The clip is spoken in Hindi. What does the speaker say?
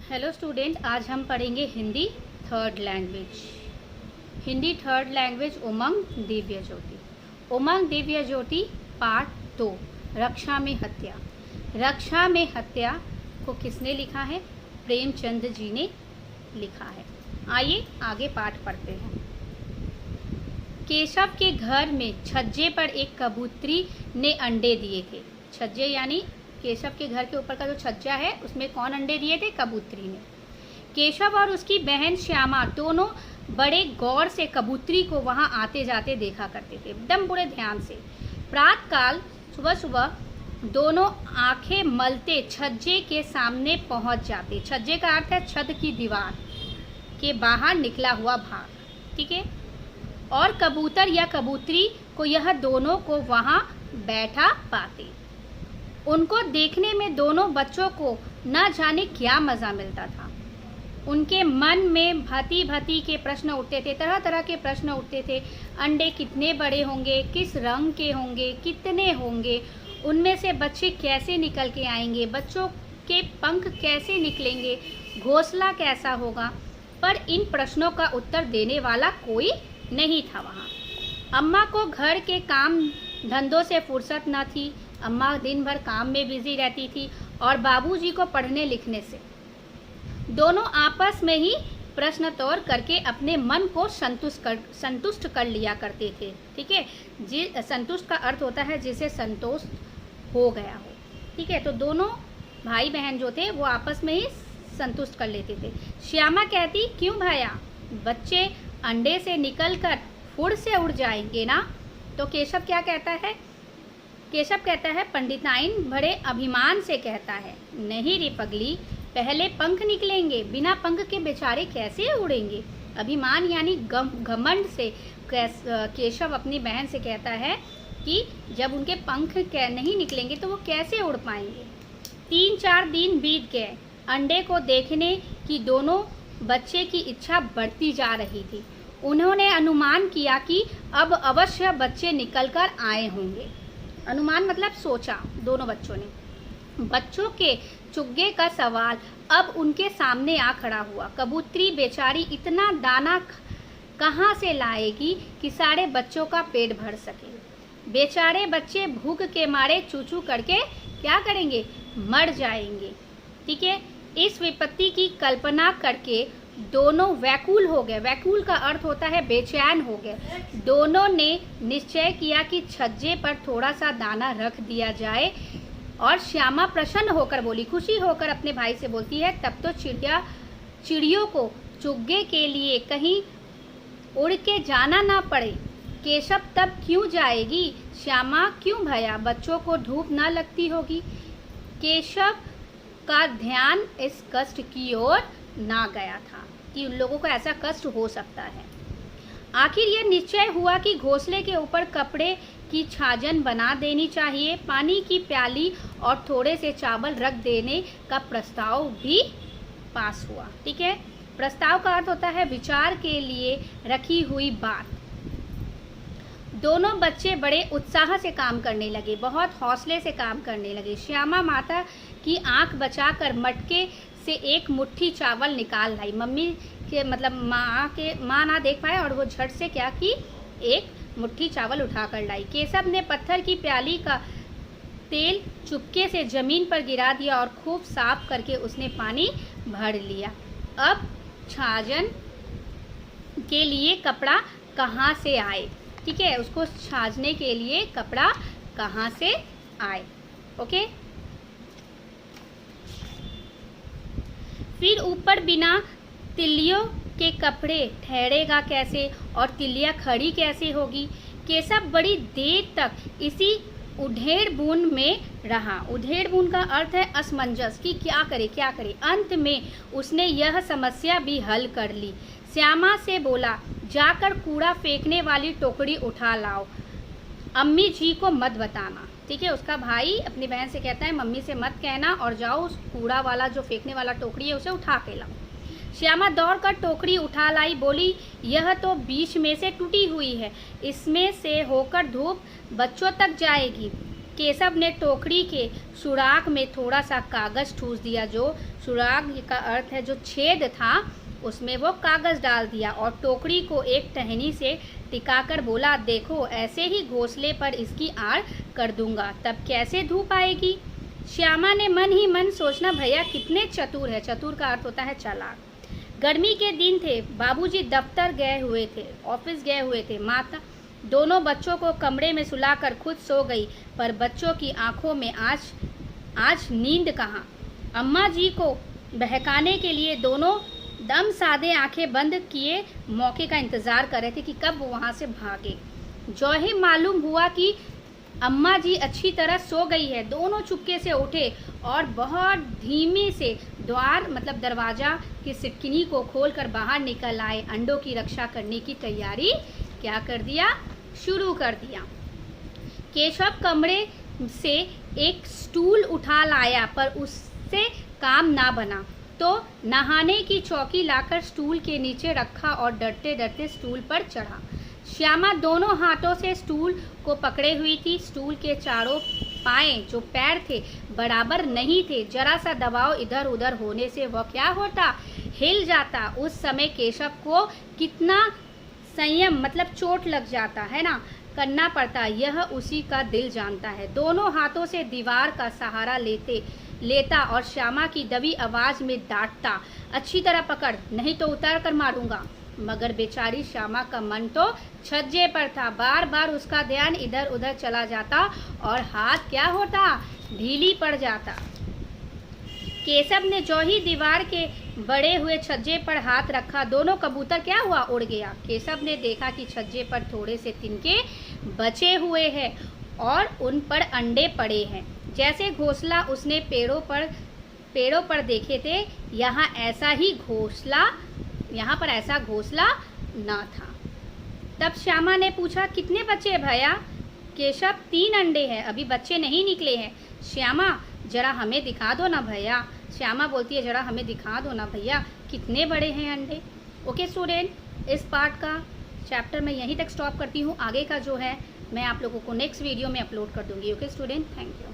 हेलो स्टूडेंट, आज हम पढ़ेंगे Hindi third language. Hindi third language Umang Divya Jyoti. उमंग दिव्य ज्योति पार्ट 2, रक्षा में हत्या। रक्षा में हत्या को किसने लिखा है? प्रेमचंद जी ने लिखा है। आइए आगे पाठ पढ़ते हैं। केशव के घर में छज्जे पर एक कबूतरी ने अंडे दिए थे। छज्जे यानी केशव के घर के ऊपर का जो छज्जा है उसमें कौन अंडे दिए थे? कबूतरी ने। केशव और उसकी बहन श्यामा दोनों बड़े गौर से कबूतरी को वहां आते जाते देखा करते थे, एकदम बड़े ध्यान से। प्रातःकाल सुबह सुबह दोनों आंखें मलते छज्जे के सामने पहुंच जाते। छज्जे का अर्थ है छत की दीवार के बाहर निकला हुआ भाग, ठीक है। और कबूतर या कबूतरी को यह दोनों को वहां बैठा पाते। उनको देखने में दोनों बच्चों को न जाने क्या मज़ा मिलता था। उनके मन में भांति भांति के प्रश्न उठते थे, तरह तरह के प्रश्न उठते थे। अंडे कितने बड़े होंगे, किस रंग के होंगे, कितने होंगे, उनमें से बच्चे कैसे निकल के आएंगे, बच्चों के पंख कैसे निकलेंगे, घोंसला कैसा होगा। पर इन प्रश्नों का उत्तर देने वाला कोई नहीं था वहाँ। अम्मा को घर के काम धंधों से फुर्सत न थी। अम्मा दिन भर काम में बिजी रहती थी और बाबूजी को पढ़ने लिखने से। दोनों आपस में ही प्रश्नोत्तर करके अपने मन को संतुष्ट कर लिया करते थे, ठीक है। संतुष्ट का अर्थ होता है जिसे संतोष हो गया हो, ठीक है। तो दोनों भाई बहन जो थे वो आपस में ही संतुष्ट कर लेते थे। श्यामा कहती, क्यों भैया, बच्चे अंडे से निकलकर फुड़ से उड़ जाएंगे ना? तो केशव क्या कहता है? केशव कहता है, पंडिताइन बड़े अभिमान से कहता है, नहीं रे पगली, पहले पंख निकलेंगे, बिना पंख के बेचारे कैसे उड़ेंगे। अभिमान यानी घमंड से केशव अपनी बहन से कहता है कि जब उनके पंख नहीं निकलेंगे तो वो कैसे उड़ पाएंगे। 3-4 दिन बीत गए। अंडे को देखने की दोनों बच्चे की इच्छा बढ़ती जा रही थी। उन्होंने अनुमान किया कि अब अवश्य बच्चे निकलकर आए होंगे। अनुमान मतलब सोचा दोनों बच्चों ने। बच्चों के चुग्गे का सवाल अब उनके सामने आ खड़ा हुआ। कबूतरी बेचारी इतना दाना कहाँ से लाएगी कि सारे बच्चों का पेट भर सके। बेचारे बच्चे भूख के मारे चूचू करके क्या करेंगे? मर जाएंगे, ठीक है। इस विपत्ति की कल्पना करके दोनों व्याकुल हो गए। व्याकुल का अर्थ होता है बेचैन हो गए। दोनों ने निश्चय किया कि छज्जे पर थोड़ा सा दाना रख दिया जाए। और श्यामा प्रसन्न होकर बोली, खुशी होकर अपने भाई से बोलती है, तब तो चिड़ियों को चुग्गे के लिए कहीं उड़ के जाना ना पड़े। केशव तब क्यों जाएगी? श्यामा, क्यों भैया, बच्चों को धूप ना लगती होगी। केशव का ध्यान इस कष्ट की ओर ना गया था कि उन लोगों को ऐसा कष्ट हो सकता है। आखिर यह निश्चय हुआ कि घोंसले के ऊपर कपड़े की छाजन बना देनी चाहिए। पानी की प्याली और थोड़े से चावल रख देने का प्रस्ताव भी पास हुआ, ठीक है। प्रस्ताव का अर्थ होता है विचार के लिए रखी हुई बात। दोनों बच्चे बड़े उत्साह से काम करने लगे, बहुत हौसले से काम करने लगे। श्यामा माता की आंख बचाकर मटके से एक मुट्ठी चावल निकाल लाई। मम्मी के मतलब माँ ना देख पाए और वो झट से क्या की, एक मुट्ठी चावल उठा कर लाई। केशव ने पत्थर की प्याली का तेल चुपके से जमीन पर गिरा दिया और खूब साफ करके उसने पानी भर लिया। अब छाजन के लिए कपड़ा कहाँ से आए, ठीक है। उसको छाजने के लिए कपड़ा कहाँ से आए, ओके। फिर ऊपर बिना तिल्लियों के कपड़े ठहरेगा कैसे और तिल्लियाँ खड़ी कैसे होगी। केशव बड़ी देर तक इसी उधेड़ बुन में रहा। उधेड़ बुन का अर्थ है असमंजस कि क्या करे क्या करे। अंत में उसने यह समस्या भी हल कर ली। श्यामा से बोला, जाकर कूड़ा फेंकने वाली टोकरी उठा लाओ, अम्मी जी को मत बताना, ठीक है। उसका भाई अपनी बहन से कहता है, मम्मी से मत कहना और जाओ उस कूड़ा वाला जो फेंकने वाला टोकरी है उसे उठा के लाओ। श्यामा दौड़कर टोकरी उठा लाई। बोली, यह तो बीच में से टूटी हुई है, इसमें से होकर धूप बच्चों तक जाएगी। केशव ने टोकरी के सुराख में थोड़ा सा कागज ठूस दिया। जो सुराख का अर्थ है जो छेद था, उसमें वो कागज डाल दिया और टोकरी को एक टहनी से टिकाकर बोला, देखो ऐसे ही घोंसले पर इसकी आड़ कर दूंगा, तब कैसे धूप आएगी। श्यामा ने मन ही मन सोचना, भैया कितने चतुर है। चतुर का अर्थ होता है चालाक। गर्मी के दिन थे, बाबूजी दफ्तर गए हुए थे, ऑफिस गए हुए थे। माता दोनों बच्चों को कमरे में सुलाकर खुद सो गई, पर बच्चों की आंखों में आज नींद कहाँ। अम्मा जी को बहकाने के लिए दोनों दम साधे आंखें बंद किए मौके का इंतजार कर रहे थे कि कब वो वहाँ से भागे। जो ही मालूम हुआ कि अम्मा जी अच्छी तरह सो गई है, दोनों चुपके से उठे और बहुत धीमे से द्वार मतलब दरवाजा की सिटकिनी को खोलकर बाहर निकल आए। अंडों की रक्षा करने की तैयारी क्या कर दिया, शुरू कर दिया। केशव कमरे से एक स्टूल उठा लाया, पर उससे काम ना बना, तो नहाने की चौकी लाकर स्टूल के नीचे रखा और डरते डरते स्टूल पर चढ़ा। श्यामा दोनों हाथों से स्टूल को पकड़े हुई थी। स्टूल के चारों पाए जो पैर थे बराबर नहीं थे। जरा सा दबाव इधर उधर होने से वह क्या होता, हिल जाता। उस समय केशव को कितना संयम मतलब चोट लग जाता है ना, करना पड़ता, यह उसी का दिल जानता है। दोनों हाथों से दीवार का सहारा लेता और श्यामा की दबी आवाज में डांटता, अच्छी तरह पकड़, नहीं तो उतार कर मारूंगा। मगर बेचारी श्यामा का मन तो छज्जे पर था। बार बार उसका ध्यान इधर उधर चला जाता और हाथ क्या होता, ढीली पड़ जाता। केशव ने जो ही दीवार के बड़े हुए छज्जे पर हाथ रखा, दोनों कबूतर क्या हुआ, उड़ गया। केशव ने देखा कि छज्जे पर थोड़े से तिनके बचे हुए हैं और उन पर अंडे पड़े हैं, जैसे घोंसला उसने पेड़ों पर देखे थे। यहाँ पर ऐसा घोंसला ना था। तब श्यामा ने पूछा, कितने बच्चे भैया। केशव, 3 अंडे हैं, अभी बच्चे नहीं निकले हैं। श्यामा, जरा हमें दिखा दो ना भैया। श्यामा बोलती है, जरा हमें दिखा दो ना भैया, कितने बड़े हैं अंडे। ओके स्टूडेंट, इस पार्ट का चैप्टर मैं यहीं तक स्टॉप करती हूँ। आगे का जो है मैं आप लोगों को नेक्स्ट वीडियो में अपलोड कर दूँगी। Okay student, thank you.